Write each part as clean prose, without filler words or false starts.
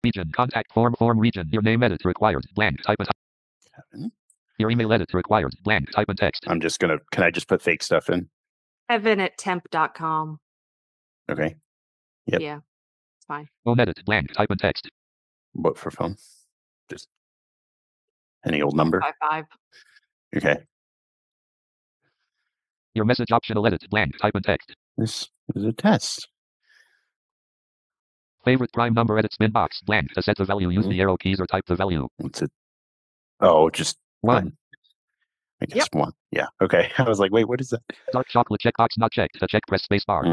Region. Contact form. Form region. Your name edit required. Blank. Type as. Kevin. Your email edit required. Blank. Type in text. I'm just gonna. Can I just put fake stuff in? Evan@temp.com. Okay. Yep. Yeah, it's fine. Phone edit. Blank. Type in text. What for phone? Just any old number. 55. Okay. Your message optional edit. Blank. Type in text. This is a test. Favorite prime number edit spin box. Blank. To set the value, use the arrow keys or type the value. What's it? Oh, just 1. I guess 1. Yeah. Okay. I was like, wait, what is that? Dark chocolate checkbox not checked. To check, press space bar.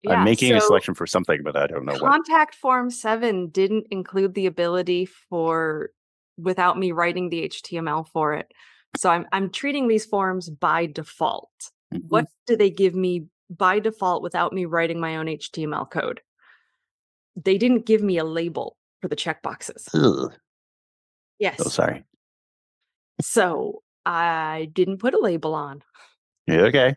Yeah, I'm making a so selection for something, but I don't know what. Contact Form 7 didn't include the ability for without me writing the HTML for it. So I'm treating these forms by default. What do they give me by default without me writing my own HTML code? They didn't give me a label for the checkboxes. Ugh. Yes. Oh, sorry. So I didn't put a label on. Yeah, okay.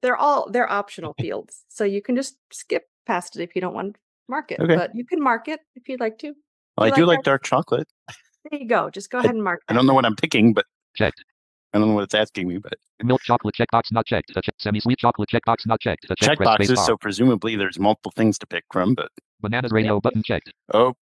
They're optional fields. So you can just skip past it if you don't want to mark it. Okay. But you can mark it if you'd like to. Well, I do like dark chocolate. There you go. Just go ahead and mark I don't know what I'm picking, but checked. I don't know what it's asking me, but milk chocolate checkbox not checked. To check semi-sweet chocolate checkbox not checked. To check, checkboxes, so presumably there's multiple things to pick from, but bananas radio button checked. Oh.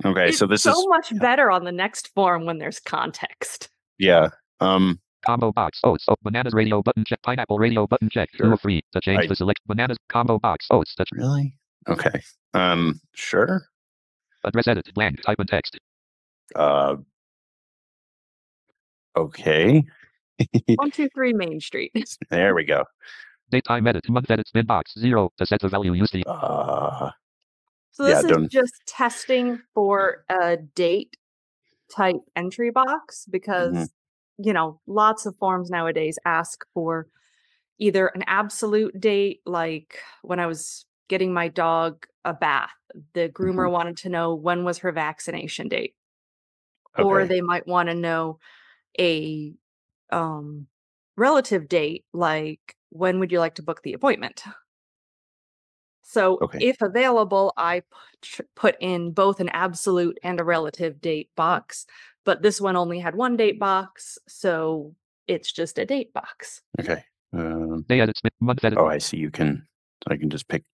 Okay, it's so this is so much better on the next form when there's context. Yeah. Combo box. Oats. Oh, bananas radio button check. Pineapple radio button check. Feel free to change the select bananas combo box. Oats. Really? Okay. Sure. Address edit. Blank. Type in text. Okay. 123 Main Street. There we go. Daytime edit. Month edit. Spin box 0. To set the value, use the. So this is just testing for a date type entry box because, you know, lots of forms nowadays ask for either an absolute date, like when I was getting my dog a bath, the groomer wanted to know when was her vaccination date. Okay. Or they might want to know a relative date, like when would you like to book the appointment? So if available, I put in both an absolute and a relative date box, but this one only had one date box, so it's just a date box. Okay. Day edit, month edit. Oh, I see. I can just pick.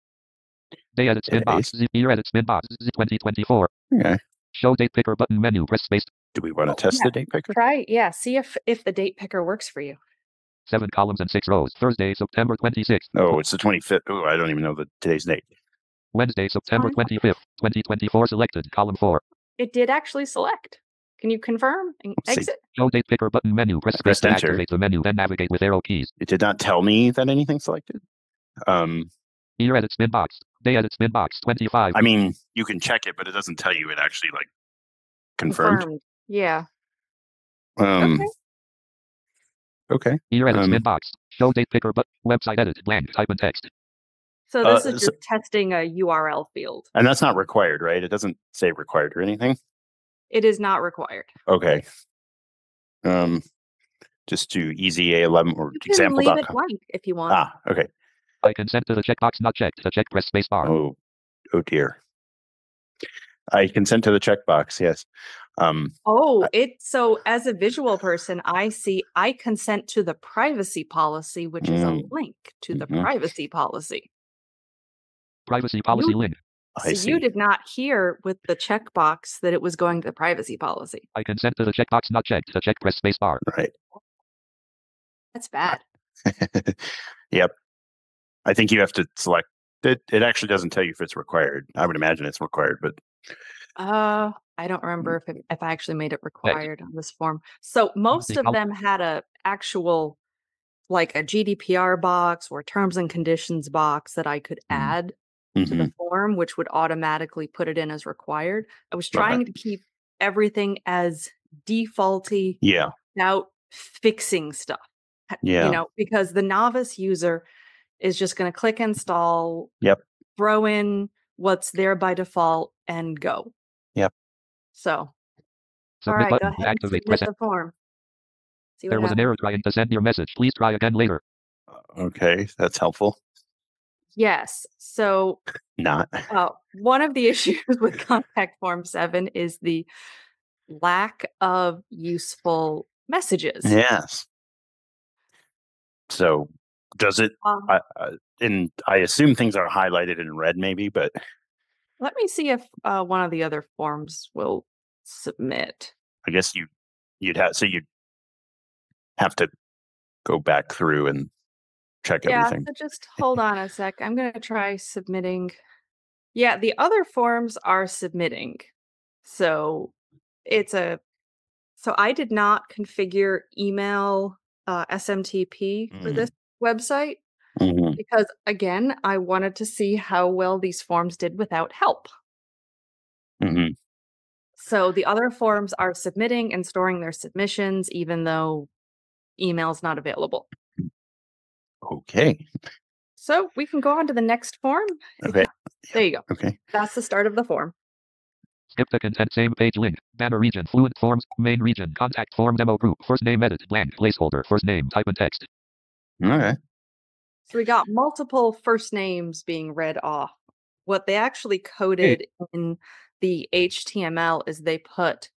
Day edit, spin box, year edit, spin box, 2024. Okay. Show date picker button menu, press space. Do we want to test the date picker? Try, yeah. See if the date picker works for you. 7 columns and 6 rows. Thursday, September 26th. Oh, it's the 25th. Oh, I don't even know today's date. Wednesday, September 25th, 2024. Selected. Column 4. It did actually select. Can you confirm and exit? Show date picker button menu. Press space to activate the menu. Then navigate with arrow keys. It did not tell me that anything selected. Year edit spin box. Day edit spin box 25. I mean, you can check it, but it doesn't tell you it actually like confirmed. Yeah. Okay. Year edit spin box. Show date picker but website edit blank. Type in text. So this is just testing a URL field. And that's not required, right? It doesn't say required or anything. It is not required. Okay. Just do easy-a11 or example.com. Leave it blank if you want. Okay. I consent to the checkbox not checked. To check, press space bar. Oh dear. I consent to the checkbox. Yes. So as a visual person, I consent to the privacy policy, which is a link to the privacy policy. Privacy policy link. So you did not hear with the checkbox that it was going to the privacy policy. I consent to the checkbox not checked. To check, press space bar. Right. That's bad. Yep. I think you have to select it. It actually doesn't tell you if it's required. I would imagine it's required, but I don't remember if I actually made it required on this form. So most of them had a actual, like a GDPR box or terms and conditions box that I could add to the form, which would automatically put it in as required. I was trying to keep everything as defaulty without fixing stuff. Yeah. You know, because the novice user is just going to click install, throw in what's there by default, and go. Yep. So, submit all right, button. go ahead and submit the form. See what there was an error trying to send your message. Please try again later. Okay, that's helpful. Yes. So Not. one of the issues with Contact Form 7 is the lack of useful messages. Yes. So does it? And I assume things are highlighted in red, maybe, but let me see if one of the other forms will submit. I guess you'd have to go back through and check everything. So just hold on a sec. I'm going to try submitting. Yeah, the other forms are submitting. So so I did not configure email SMTP for this website because, again, I wanted to see how well these forms did without help. So the other forms are submitting and storing their submissions, even though email's not available. Okay. So we can go on to the next form. Okay. There you go. Okay. That's the start of the form. Skip the content, same page link, banner region, fluent forms, main region, contact form demo group, first name edit, blank, placeholder, first name, type in text. All right. So we got multiple first names being read off. What they actually coded in the HTML is they put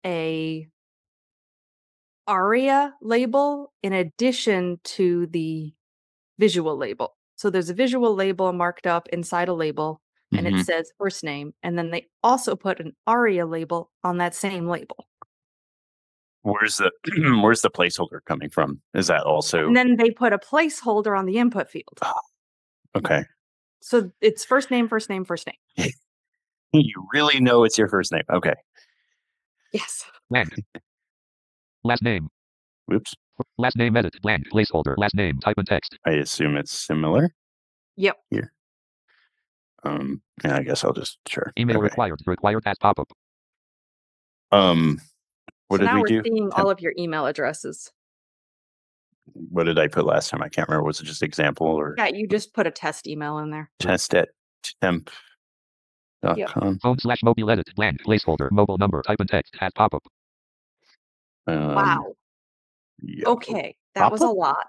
a ARIA label in addition to the visual label. So there's a visual label marked up inside a label, and it says first name. And then they also put an ARIA label on that same label. Where's the placeholder coming from? Is that also? And then they put a placeholder on the input field. Okay. So it's first name, first name, first name. You really know it's your first name. Okay. Yes. Blank. Last name. Oops. Last name edit, blank, placeholder, last name, type in text. I assume it's similar. Yep. Here. Yeah, I guess I'll just Email required as pop-up. What did we do? We're seeing all of your email addresses. What did I put last time? I can't remember. Was it just example or? Yeah, you just put a test email in there. test@temp.com. Phone/mobile edit, blank, placeholder, mobile number, type in text, as pop-up. Wow. Yeah. Okay, that was a lot.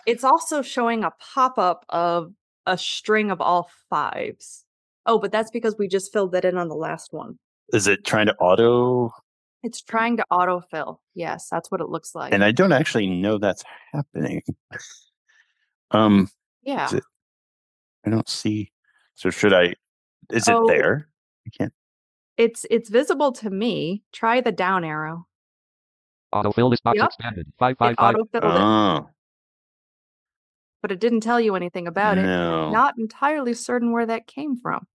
It's also showing a pop-up of a string of all 5s. Oh, but that's because we just filled that in on the last one. Is it trying to auto? It's trying to autofill. Yes, that's what it looks like. And I don't actually know that's happening. Yeah. I don't see. So should I? Is it there? I can't. It's visible to me. Try the down arrow. Autofill this box expanded. 555. It autofilled it. But it didn't tell you anything about it. I'm not entirely certain where that came from.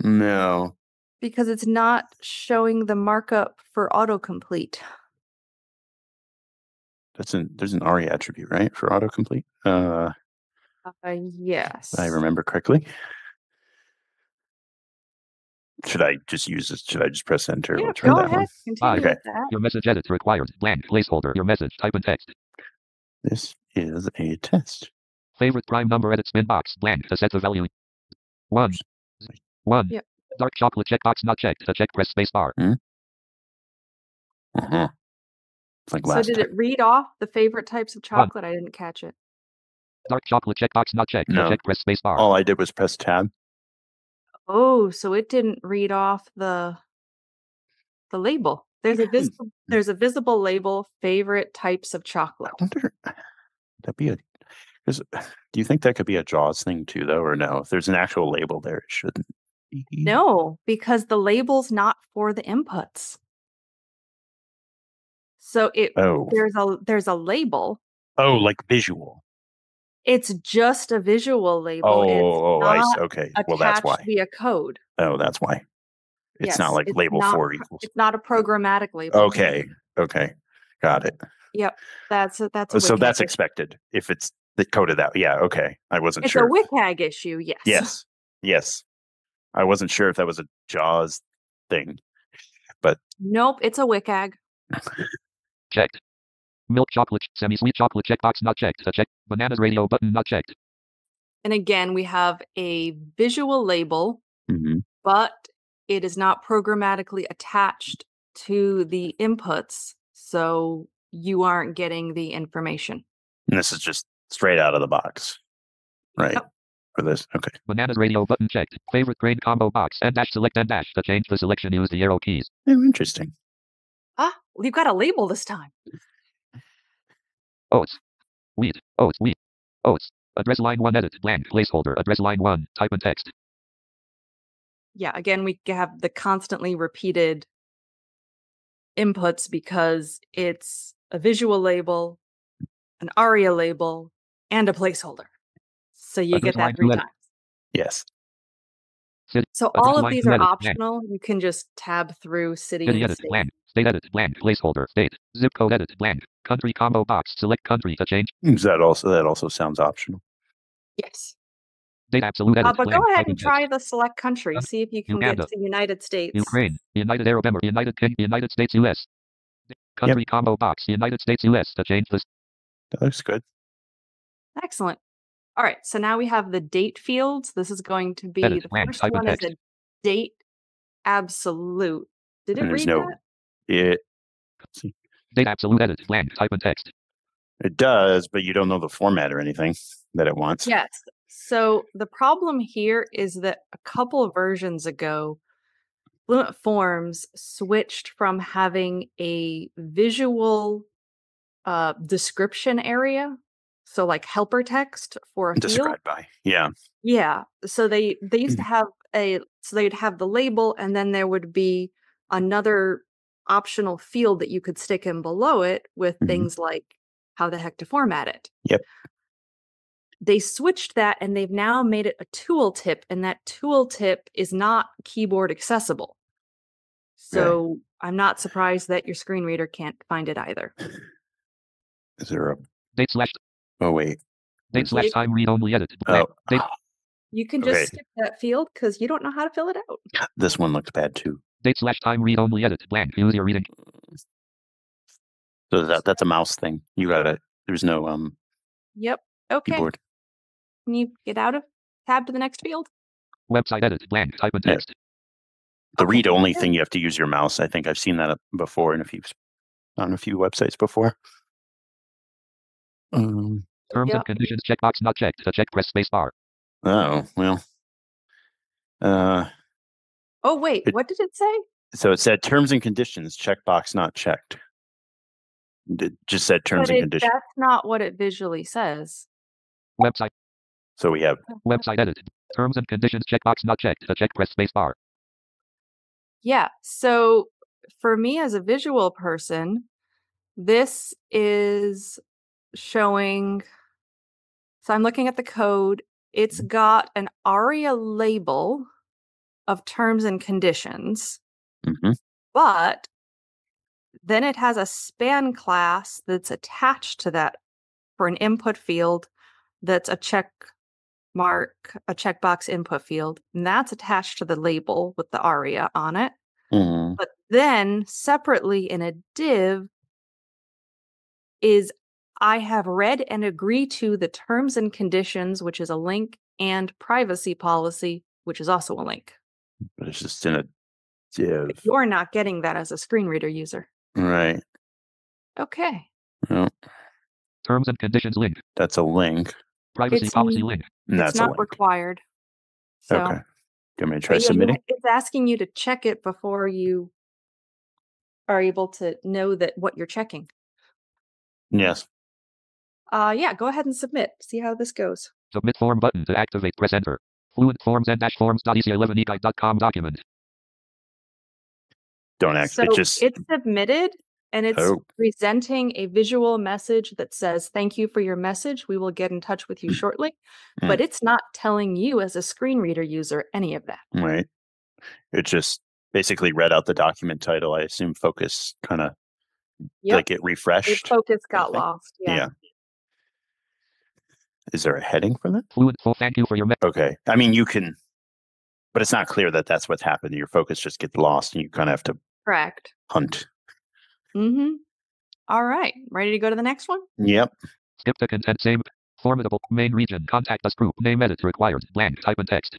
No. Because it's not showing the markup for autocomplete. There's an ARIA attribute, right, for autocomplete? Yes. If I remember correctly. Should I just use this? Should I just press enter? Yeah, we'll try that one. Continue with that. Your message edit required. Blank placeholder. Your message. Type in text. This is a test. Favorite prime number edit spin box. Blank to set the value. 1. 1. Yep. Dark chocolate checkbox not checked. To check, press space bar. It's like last So did it read off the favorite types of chocolate? I didn't catch it. Dark chocolate checkbox not checked. No. To check, press space bar. All I did was press tab. Oh, so it didn't read off the label. There's a visible label, favorite types of chocolate. I wonder, that'd be do you think that could be a JAWS thing too, though, or no? If there's an actual label there, it shouldn't be. No, because the label's not for the inputs. So there's a label. Oh, like visual. It's just a visual label. I see. Okay. Well, that's why. Via code. Oh, that's why. It's not like label 4 equals. It's not a programmatic label. Okay. Got it. Yep. That's so that's expected if it's coded out. Yeah. Okay. I wasn't sure. It's a WCAG issue. Yes. Yes. I wasn't sure if that was a JAWS thing, but nope. It's a WCAG. Checked. Milk chocolate, semi-sweet chocolate checkbox not checked. To check, bananas radio button not checked. And again, we have a visual label, but it is not programmatically attached to the inputs, so you aren't getting the information. And this is just straight out of the box. Right. Yep. For this. Okay. Bananas radio button checked. Favorite grain combo box and dash select and dash. To change the selection, use the arrow keys. Oh, interesting. Well, you've got a label this time. Oats. Wheat. Oats. Wheat. Oats. Address line 1 edit. Blank. Placeholder. Address line 1. Type in text. Yeah, again, we have the constantly repeated inputs because it's a visual label, an ARIA label, and a placeholder. So you Address get that line 3 2 edit. times. Yes. So Address all of line these 2 are edit. Blank. optional. You can just tab through city City and edit. state. Blank. State edit. Blank. Placeholder. State. Zip code edit. Blank. Country combo box. Select country to change. That also sounds optional. Yes. Date absolute edit. But Blank. go ahead Type in and try text. the select country. See if you can Uganda. get to the United States. Ukraine. United Arab Emirates. United Kingdom. United States. U.S. Country combo box. United States. U.S. to change this. That looks good. Excellent. All right. So now we have the date fields. This is going to be Edit. the Blank. first Type in one is text. a date absolute. Did it And there's read no. that? Let's see. Date absolute edit. Blank. Type in text. It does, but you don't know the format or anything that it wants. Yes. So the problem here is that a couple of versions ago, Fluent Forms switched from having a visual description area, so like helper text for a field. Described by. Yeah. Yeah. So they used to have they'd have the label, and then there would be another optional field that you could stick in below it with things like how the heck to format it. Yep. They switched that, and they've now made it a tooltip, and that tooltip is not keyboard accessible. So I'm not surprised that your screen reader can't find it either. Is there a Date slash. Oh wait. Date slash time read only edit. Blank. Date. You can just skip that field because you don't know how to fill it out. This one looks bad too. Date slash time read only edit. Blank. Use your reading. So that's a mouse thing. You gotta. There's no Yep. Okay. keyboard. Can you get out of tab to the next field? Website edit. Blank. Type in text. The read only thing, you have to use your mouse. I think I've seen that before on a few websites before. Terms and conditions checkbox not checked. To check, press space bar. Oh well. Oh wait, what did it say? So it said terms and conditions checkbox not checked. It just said terms and conditions. That's not what it visually says. Website. So we have website edit. Terms and conditions checkbox not checked. To check, press space bar. Yeah. So for me as a visual person, this is showing. So I'm looking at the code. It's got an ARIA label of terms and conditions, but then it has a span class that's attached to that for an input field that's a checkbox input field, and that's attached to the label with the ARIA on it. But then separately in a div is I have read and agree to the terms and conditions, which is a link, and privacy policy, which is also a link. But it's just in a div. You're not getting that as a screen reader user. Right. Okay. Well, terms and conditions link. That's a link. Privacy policy link. That's it's not required. So, okay. Do you want me to try submitting? It's asking you to check it before you are able to know that what you're checking. Yes. Yeah, go ahead and submit. See how this goes. Submit form button to activate. Press enter. Fluent Forms and forms.ec11eguide.com document. Don't actually. So it's submitted, and it's presenting a visual message that says, "Thank you for your message. We will get in touch with you shortly." But it's not telling you as a screen reader user any of that. Right. It just basically read out the document title. I assume Focus kind of like it refreshed. Focus got lost. Yeah. Is there a heading for that? Fluent full thank you for your okay. I mean, you can, but it's not clear that that's what's happened. Your focus just gets lost, and you kind of have to hunt. All right. Ready to go to the next one? Yep. Skip the content. Same. Formidable. Main region. Contact us group. Name edit required. Blank. Type in text.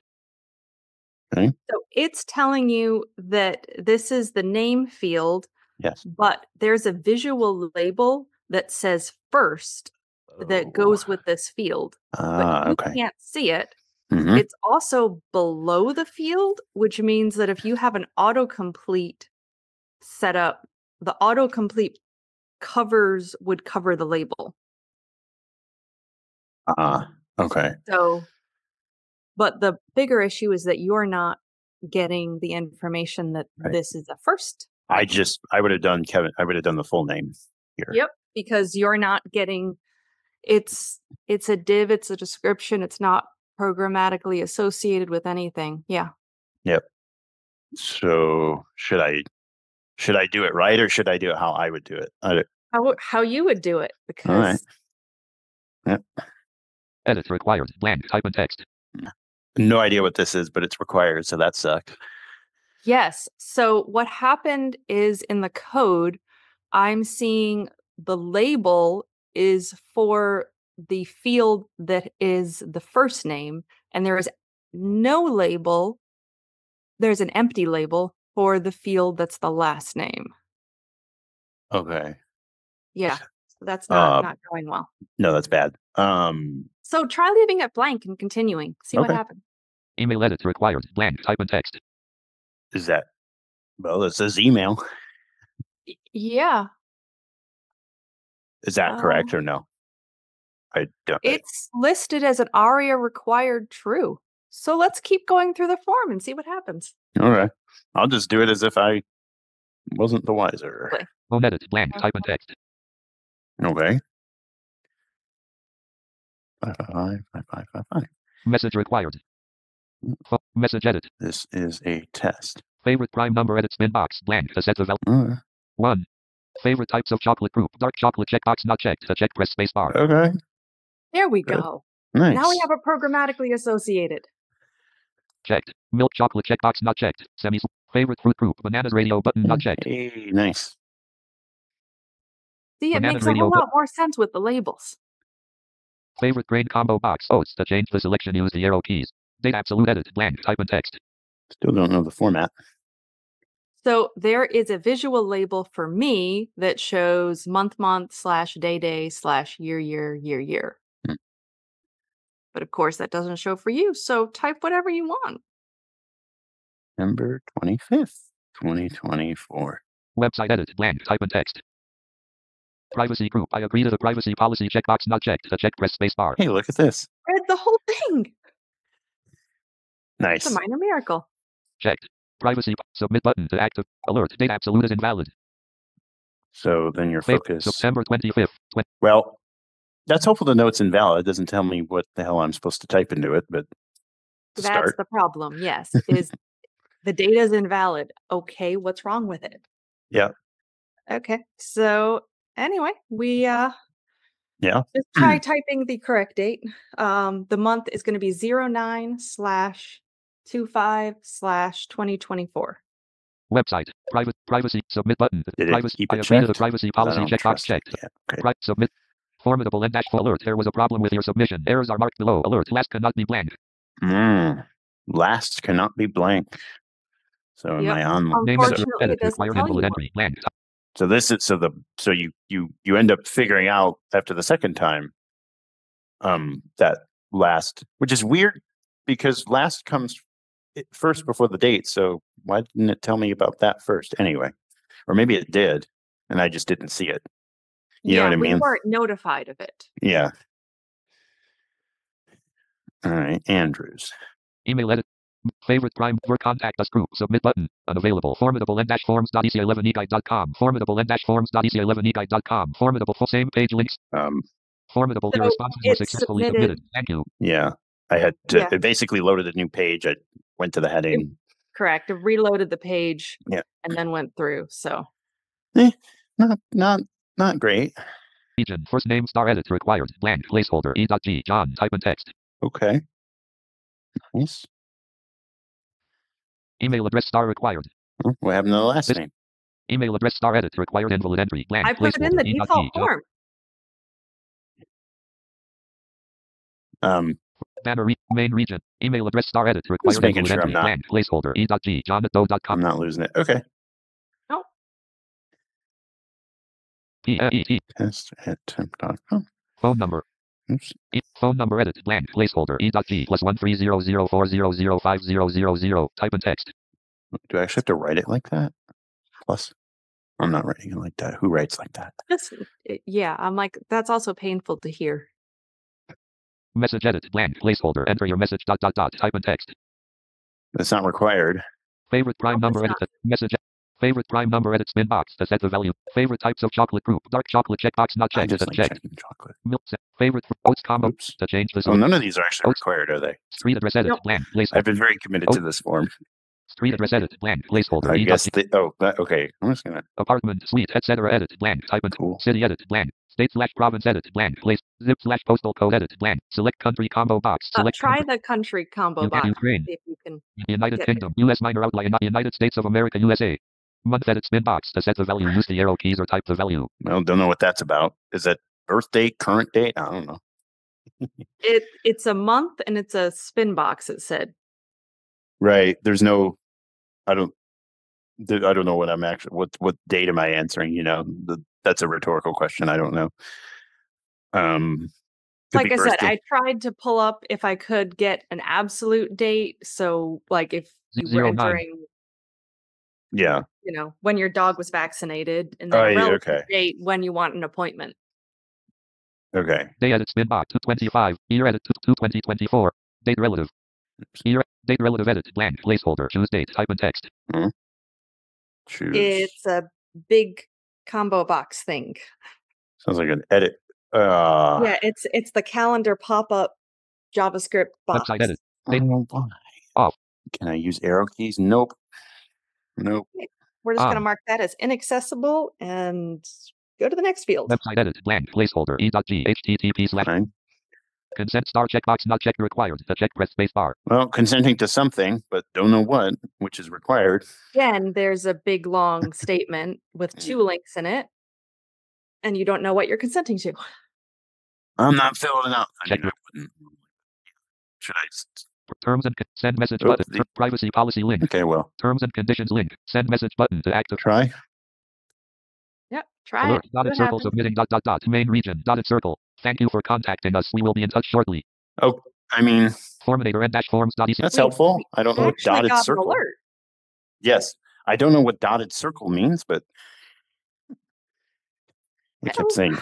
Okay. So it's telling you that this is the name field. Yes. But there's a visual label that says first that goes with this field. But you Okay. can't see it. Mhm. It's also below the field, which means that if you have an autocomplete set up, the autocomplete would cover the label. Okay. So, but the bigger issue is that you're not getting the information that Right. this is a first. I would have done the full name here. Yep, because you're not getting it's a div, it's a description, it's not programmatically associated with anything. Yeah. Yep. So should I do it right, or should I do it how I would do it? How you would do it, because All right. Yep. Edit required. Blank. Type in text. No idea what this is, but it's required, so that sucked. Yes. So what happened is in the code, I'm seeing the label is for the field that is the first name, and there is no label. There's an empty label for the field that's the last name. Okay. Yeah. So that's not going well. No, that's bad. So try leaving it blank and continuing. See what happens. Email edit required. Blank. Type in text. Is that? Well, it says email. Yeah. Is that correct or no? I don't. It's listed as an ARIA required true. So let's keep going through the form and see what happens. All right. I'll just do it as if I wasn't the wiser. Phone edit. Blank. Type in text. Okay. 5555555. Message required. Message edit. This is a test. Favorite prime number edit spin box. Blank. A set of 1. Favorite types of chocolate group. Dark chocolate checkbox not checked. To check, press space bar. Okay. There we go. Nice. Now we have it programmatically associated. Checked. Milk chocolate checkbox not checked. Favorite fruit group. Bananas radio button not checked. Hey, nice. See, it makes a whole lot more sense with the labels. Favorite grain combo box. Oats. To change the selection, use the arrow keys. Date absolute edit. Blank. Type in text. Still don't know the format. So there is a visual label for me that shows month / day / year. But of course, that doesn't show for you. So type whatever you want. November 25th, 2024. Website edit. Blank. Type in text. Privacy group. I agree to the privacy policy checkbox not checked. To check, press space bar. Hey, look at this. Read the whole thing. Nice. It's a minor miracle. Checked. Privacy. Submit button to active. Alert. Date absolute is invalid. So then your focus. September 25th. Well, that's helpful to know it's invalid. It doesn't tell me what the hell I'm supposed to type into it, but that's the problem. Yes, is the data is invalid. Okay, what's wrong with it? Yeah. Okay. So anyway, we yeah. Just try typing the correct date. The month is going to be 09/25/2024. Website. Privacy. Submit button. Privacy. I agree to the privacy policy checkbox checked. Okay. Submit. Formidable and full alert. There was a problem with your submission. Errors are marked below. Alert. Last cannot be blank. Last cannot be blank. So am I on? Unfortunately, it doesn't tell you entry blank. So this is so you end up figuring out after the second time that last, which is weird because last comes first before the date. So why didn't it tell me about that first anyway? Or maybe it did and I just didn't see it. You know what I mean? We weren't notified of it. Yeah. All right, Andrews. Email edit. Favorite prime for contact us group. Submit button. Unavailable. Formidable and forms.ec11eguide.com. Formidable and forms.ec11eguide.com. Formidable full same page links. Formidable. Your responses were successfully submitted. Thank you. Yeah. I had to it basically loaded a new page. I went to the heading. Correct. It reloaded the page. Yeah. And then went through. So not great. Region. First name star edit required. Blank. Placeholder. E.G. John. Type in text. Okay. Nice. Email address star required. What happened to the last name? Email address star edit required. Invalid entry. Blank. I put it in the default form. Banner main region. Email address star edit required. Making sure I'm not. Blank. Placeholder. E.G. John@doe.com. I'm not losing it. Okay. No. Test@temp.com. Phone number Oops. Phone number edit blank placeholder E.G +13004005000. Type in text. Do I actually have to write it like that? Plus, I'm not writing it like that. Who writes like that? Yeah, I'm like, that's also painful to hear. Message edit blank placeholder. Enter your message ... Type in text. That's not required. Favorite prime number edit message. Favorite prime number edit spin box to set the value. Favorite types of chocolate group. Dark chocolate checkbox not checked. I just like checked. checking chocolate. Milk set. Favorite oats combo. Oops. To change this. Oh, none of these are actually required, are they? Street address edit blank placeholder. I've been very committed to this form. Street address edit blank placeholder. I guess okay. I'm just gonna apartment suite etc. Edit blank type in cool. City edit blank state / province edit blank place zip / postal code edit blank select country combo box select try the country combo box. Ukraine. See if you can United Kingdom US minor outline United States of America USA. Month edit spin box to set the value. Use the arrow keys or type the value. Well, don't know what that's about. Is it birth date, current date? I don't know. It's a month and it's a spin box. It said. Right. There's no. I don't know what I'm actually. What date am I answering? You know, that's a rhetorical question. I don't know. Like I said, I tried to pull up if I could get an absolute date. So, like if you were entering. Yeah. You know, when your dog was vaccinated, and then a relative date when you want an appointment. Okay. Day edit spin box 225. Year edit 2024. Date relative. Year date relative edit blank placeholder. Choose date. Type in text. Choose. It's a big combo box thing. Sounds like an edit. Yeah, it's the calendar pop-up JavaScript box. Website edit. Off. Can I use arrow keys? Nope. We're just going to mark that as inaccessible and go to the next field. Website edit blank placeholder E.G HTTP/ consent star checkbox not checked required. To check press space bar. Well, consenting to something, but don't know what, which is required. Again, there's a big long statement with 2 links in it, and you don't know what you're consenting to. I'm not filling it out. Check. Should I? Terms and send message button. Privacy policy link. Okay, well. Terms and conditions link. Send message button to active. Try. Yep, try Alert. it. Dotted circle submitting ... Main region. Dotted circle. Thank you for contacting us. We will be in touch shortly. Oh, I mean. Forminator n-forms.ec. That's helpful. I don't know what dotted circle. Alert. Yes, I don't know what dotted circle means, but I kept saying.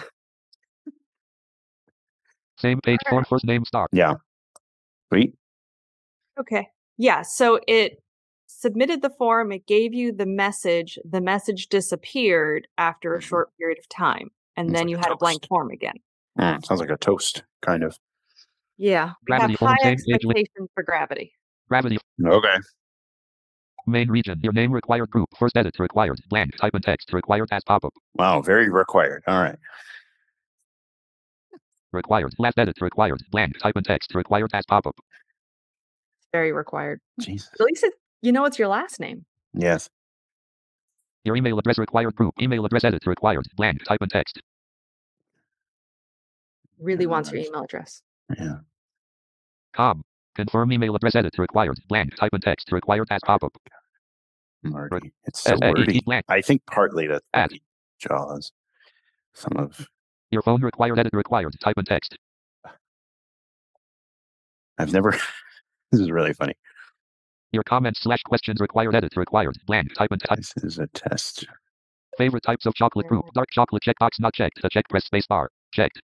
Same page form first name star. Yeah. Sweet. Okay. Yeah. So it submitted the form. It gave you the message. The message disappeared after a short period of time. And then you had a blank form again. Sounds like a toast, kind of. Yeah. We have high expectations for Gravity. Gravity. Okay. Main region. Your name required group. First edit required. Blank. Type in text required as pop-up. Wow. Very required. All right. Required. Last edit required. Blank. Type in text required as pop-up. Very required. Jesus. At least you know it's your last name. Yes. Your email address required group. Email address edit required. Blank. Type in text. Really wants your email address. Yeah. Confirm email address edit required. Blank. Type in text required as pop-up. Marty. It's so wordy. I think partly that's JAWS. Some of. Your phone required edit required. Type in text. I've never. This is really funny. Your comments / questions required edit required. Blank. Type in text. This is a test. Favorite types of chocolate group. Dark chocolate checkbox not checked. To check press space bar. Checked.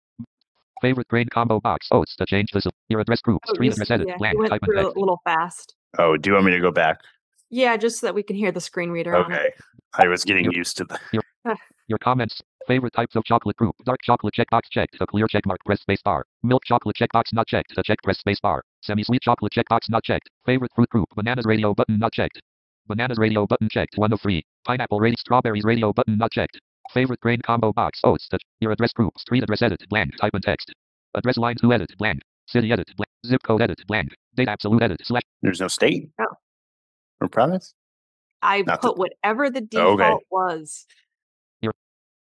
Favorite grain combo box. Oats to change this. Your address group. Street address edit. Blank. Type in text. A little fast. Oh, do you want me to go back? Yeah, just so that we can hear the screen reader. Okay. I was getting used to the. Your comments. Favorite types of chocolate group. Dark chocolate checkbox checked. To clear checkmark press space bar. Milk chocolate checkbox not checked. To check press space bar. Semi-sweet chocolate checkbox not checked. Favorite fruit group. Bananas radio button not checked. Bananas radio button checked. 1 of 3. Pineapple radio. Strawberries radio button not checked. Favorite grain combo box. Oats. Your address group. Street address edit. Blank. Type in text. Address line 2 edit. Blank. City edit. Blank. Zip code edit. Blank. Date absolute edit. There's no state? No. Or province? I put whatever the default was. Your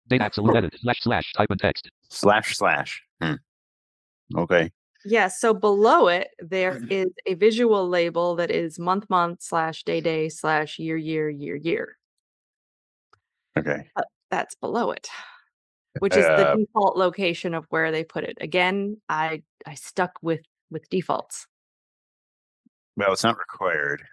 date absolute edit. / type in text. // Okay. Yeah, so below it, there is a visual label that is month / day / year. Okay. That's below it. which is the default location of where they put it. Again, I stuck with defaults. Well, it's not required.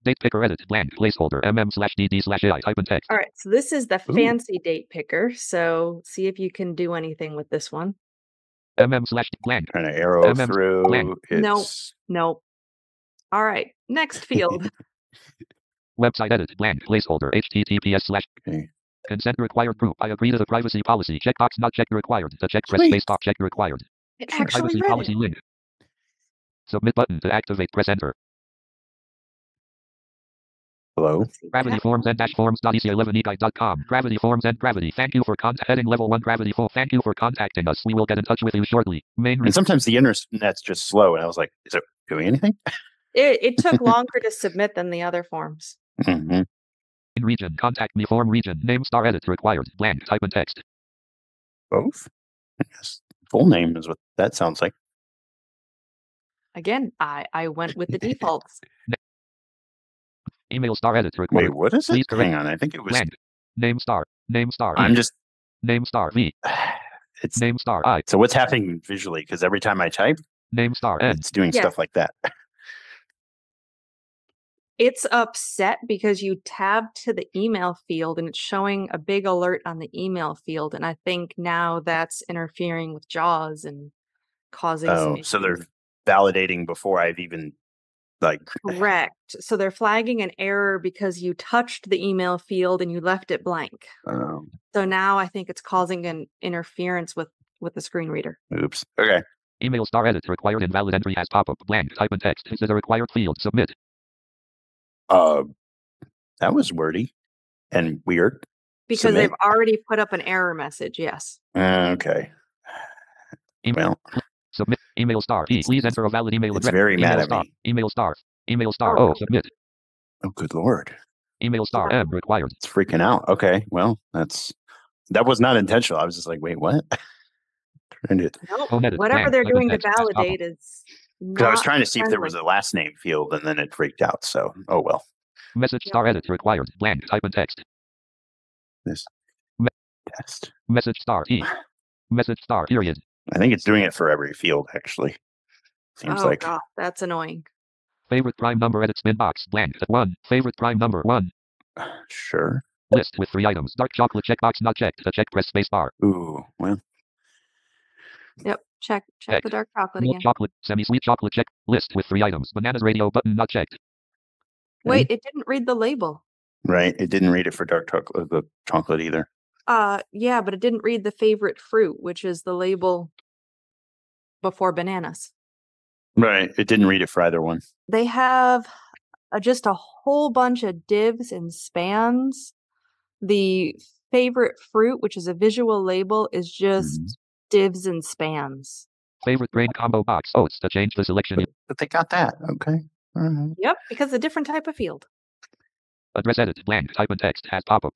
Date picker edit blank placeholder mm/dd/ai type in text. All right, so this is the fancy date picker. So see if you can do anything with this one. mm/blank. Trying to arrow through. Blank. Nope. All right, next field. Website edit blank placeholder https/. Consent required group. I agree to the privacy policy. Checkbox not checked required. The check press space bar check required. It actually privacy read policy it. link. Submit button to activate. Press enter. Hello. Gravity Forms and -forms.ec11eguide.com. Gravity Forms and Gravity. Thank you for heading level 1 Gravity 4. Thank you for contacting us. We will get in touch with you shortly. And sometimes the internet's just slow, and I was like, is it doing anything? It took longer to submit than the other forms. Mm-hmm. In region, contact me form region. Name star edit required. Blank type in text. Both? Yes. Full name is what that sounds like. Again, I went with the defaults. Email star edit required. Wait, what is it? Hang on, I think it was blank. Name star. Name star. I'm just name star V. It's name star I. So what's happening visually? Because every time I type, name star N. It's doing stuff like that. It's upset because you tabbed to the email field and it's showing a big alert on the email field. And I think now that's interfering with JAWS and causing some issues. So they're validating before I've even Correct. So they're flagging an error because you touched the email field and you left it blank. So now I think it's causing an interference with the screen reader. Oops. Okay. Email star edit required. Invalid entry has pop-up. Blank type in text. This is a required field. Submit. That was wordy and weird. Because Submit. they've already put up an error message. Yes. Okay. Email. Submit. Email star. Please enter a valid email address. It's very mad at me. Email star. Email star. Submit. Oh, good Lord. Email star M required. It's freaking out. Okay. Well, that was not intentional. I was just like, wait, what? Whatever they're doing to validate is not I was trying to see friendly. if there was a last name field and then it freaked out. So, oh well. Message star edit required. Blank type in text. This test. Message star T. Message star period. I think it's doing it for every field, actually. Seems like. God, that's annoying. Favorite prime number edit spin box. Blank at 1. Favorite prime number 1. Sure. List with 3 items. Dark chocolate checkbox not checked. The check press space bar. Ooh, well. Yep. Check the dark chocolate Milk again. chocolate, semi-sweet chocolate check. List with 3 items. Bananas radio button not checked. Wait, it didn't read the label. Right. It didn't read it for dark chocolate, the chocolate either. Yeah, but it didn't read the favorite fruit, which is the label before bananas. Right. It didn't read it for either one. They have just a whole bunch of divs and spans. The favorite fruit, which is a visual label, is just divs and spans. Favorite grain combo box. Oh, it's to change the selection. But they got that. Okay. All right. Yep, because a different type of field. Address edit blank type in text has pop-up.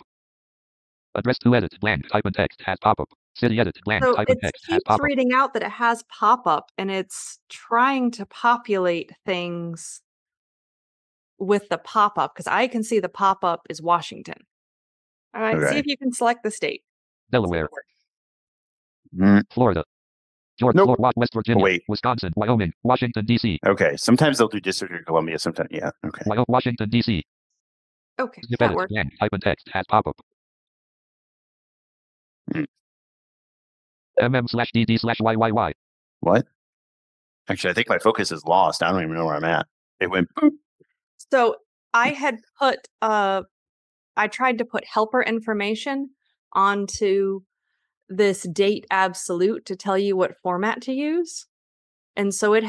Address to edit blank type in text has pop-up. City edit blank type in text has pop-up. It's reading out that it has pop-up and it's trying to populate things with the pop-up because I can see the pop-up is Washington. All right, see if you can select the state. Delaware. Florida. Georgia, West Virginia, Wisconsin, Wyoming, Washington, D.C. Okay, sometimes they'll do District of Columbia, sometimes, yeah, okay. Washington, D.C. Okay, that works. Type in text has pop-up. mm/dd/YYY. What? Actually, I think my focus is lost. I don't even know where I'm at. It went boop. So I had put, I tried to put helper information onto this date absolute to tell you what format to use. And so it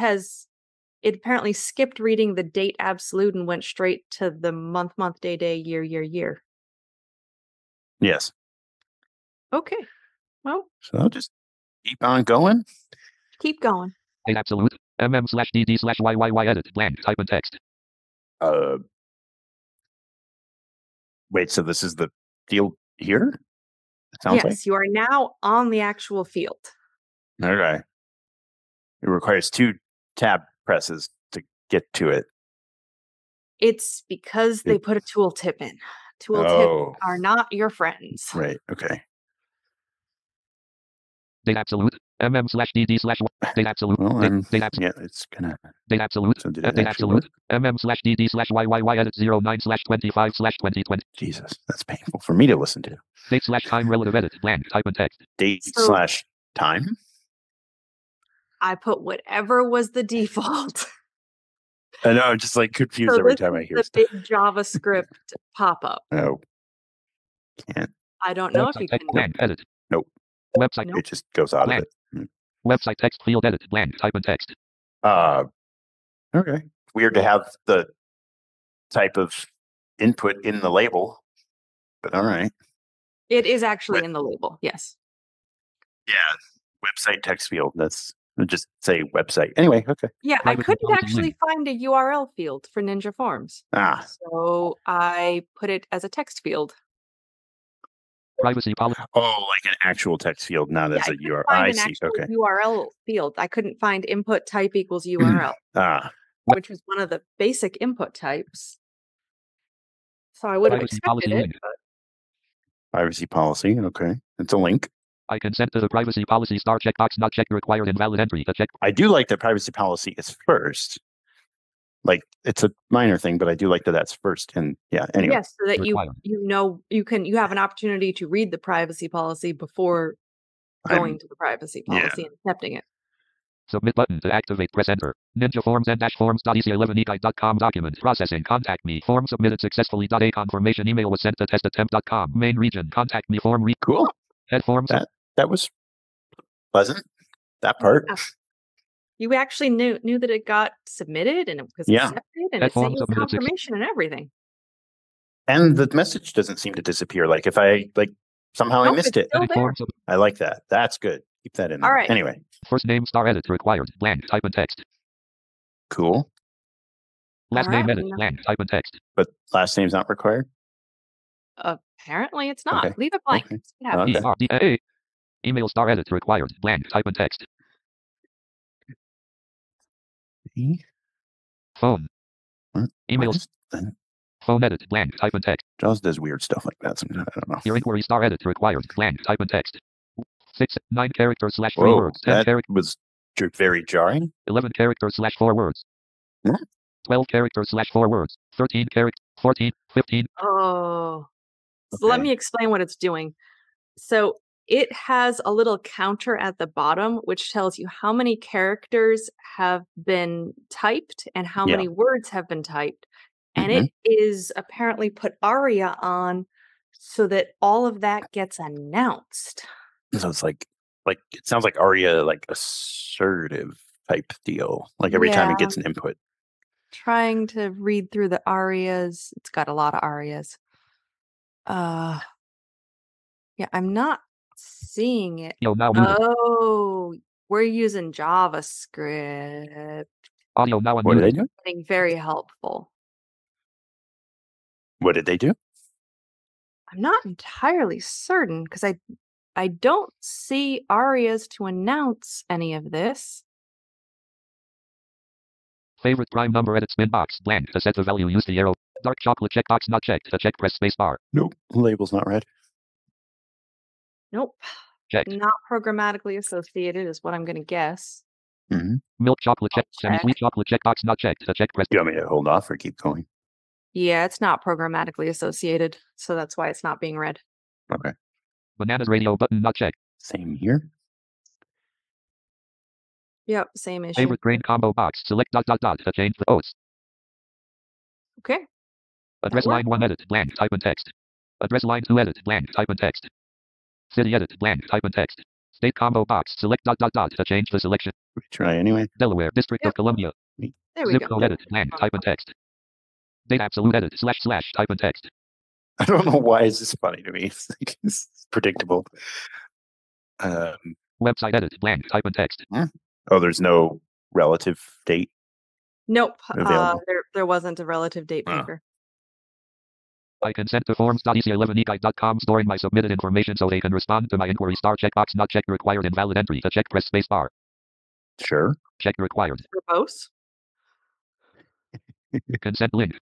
apparently skipped reading the date absolute and went straight to the month, day, year. Yes. Okay. Well. So I'll just keep on going. Keep going. Date absolute. mm/dd/YYY edit blank type in text. Wait, so this is the field here? It sounds yes, you are now on the actual field. Okay. It requires 2 tab presses to get to it. It's because they put a tooltip in. Tooltips are not your friends. Right. Okay. Date absolute. MM/DD/date absolute. Well, date absolute. yeah, it's gonna. Date absolute. So did Date absolute. MM/DD/YYY edit 09/25/2020. Jesus, that's painful for me to listen to. Date/time relative edit blank type and text. Date/time. I put whatever was the default. I know, I'm just like confused every time I hear the big JavaScript pop-up. Oh, can't. I don't know if you can blank edit. Nope. Website. It just goes out blank. of it. Website text field edit blank type and text. Okay. Weird to have the type of input in the label, but all right. It is actually in the label. Yes. Yeah. Website text field. That's just say website. Anyway, okay. Yeah, I couldn't actually find a URL field for Ninja Forms. So I put it as a text field. Privacy policy. Oh, like an actual text field, not as a URL. I see. Okay. URL field. I couldn't find input type equals URL. Which was one of the basic input types. So I would have expected it. Privacy policy. Okay. It's a link. I consent to the privacy policy star checkbox not checked required invalid entry. I do like that privacy policy is first. Like it's a minor thing, but I do like that that's first. And yeah, anyway. Yes, so that you have an opportunity to read the privacy policy before going to the privacy policy and accepting it. Submit button to activate, press enter. Ninja Forms and forms.ec11eguide.com document processing. Contact me. Form submitted successfully. A confirmation email was sent to testattempt.com. Main region. Contact me. Form cool. Head forms. That was pleasant. That part. Yeah. You actually knew that it got submitted and it was accepted and it sent you confirmation and everything. And the message doesn't seem to disappear. Like if I somehow I missed it. I like that. That's good. Keep that in there. All right. Anyway. First name star edit required. Blank type and text. Cool. Last name edit blank type and text. But last name's not required? Apparently it's not. Okay. Leave it blank. Okay. Email star edit required. Blank type and text. Phone. Email. Phone edit blank type and text. Jaws does weird stuff like that sometimes. I don't know. Your inquiry star edit required. Blank type and text. 9 characters /3 words. 10 that was very jarring. 11 characters /4 words. 12 characters /4 words. 13 characters. 14. 15. Oh. So let me explain what it's doing. So it has a little counter at the bottom, which tells you how many characters have been typed and how many words have been typed. And it is apparently put ARIA on so that all of that gets announced. So it's like it sounds like ARIA, like assertive type deal. Like every time it gets an input. Trying to read through the ARIAs. It's got a lot of ARIAs. Yeah, I'm not seeing it. Oh, we're using JavaScript. Audio now. What did they do? Being very helpful. What did they do? I'm not entirely certain because I don't see ARIAs to announce any of this. Favorite prime number edit spin box blank to set the value. Use the arrow. Dark chocolate checkbox not checked. To check, press space bar. Nope. Label's not read. Nope. Checked. Not programmatically associated is what I'm going to guess. Milk chocolate check. Semi-sweet chocolate checkbox not checked. To check, press. Do you want me to hold off or keep going? Yeah, it's not programmatically associated, so that's why it's not being read. Okay. Bananas radio button not checked. Same here. Yep, same issue. Favorite grain combo box. Select ... to change the oats. Okay. Address line 1 edit blank type and text. Address line 2 edit blank type and text. City edit blank type and text. State combo box. Select ... to change the selection. Try anyway. Delaware, District of Columbia. There we Zip go. code edit blank type and text. Date absolute edit / type and text. I don't know why is this funny to me. It's predictable. Website edit blank type and text. Oh, there's no relative date? Nope. There wasn't a relative date maker. I consent to forms.ec11eguide.com storing my submitted information so they can respond to my inquiry star checkbox not checked required invalid entry. To check, press space bar. Sure. Check required. Verbose. Consent link.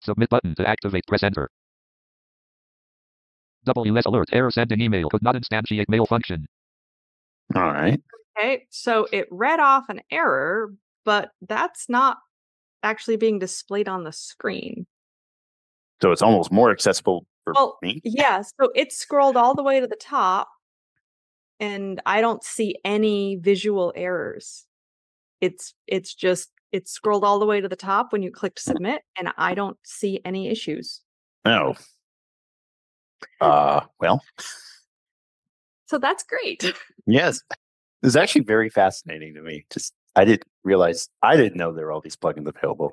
Submit button to activate, press enter. WS alert, error sending email could not instantiate mail function. All right. Okay, so it read off an error, but that's not actually being displayed on the screen. So it's almost more accessible for me? Yeah, so it scrolled all the way to the top, and I don't see any visual errors. It's scrolled all the way to the top when you clicked submit, and I don't see any issues. Oh. Well. So that's great. Yes. It's actually very fascinating to me. I didn't know there were all these plugins available.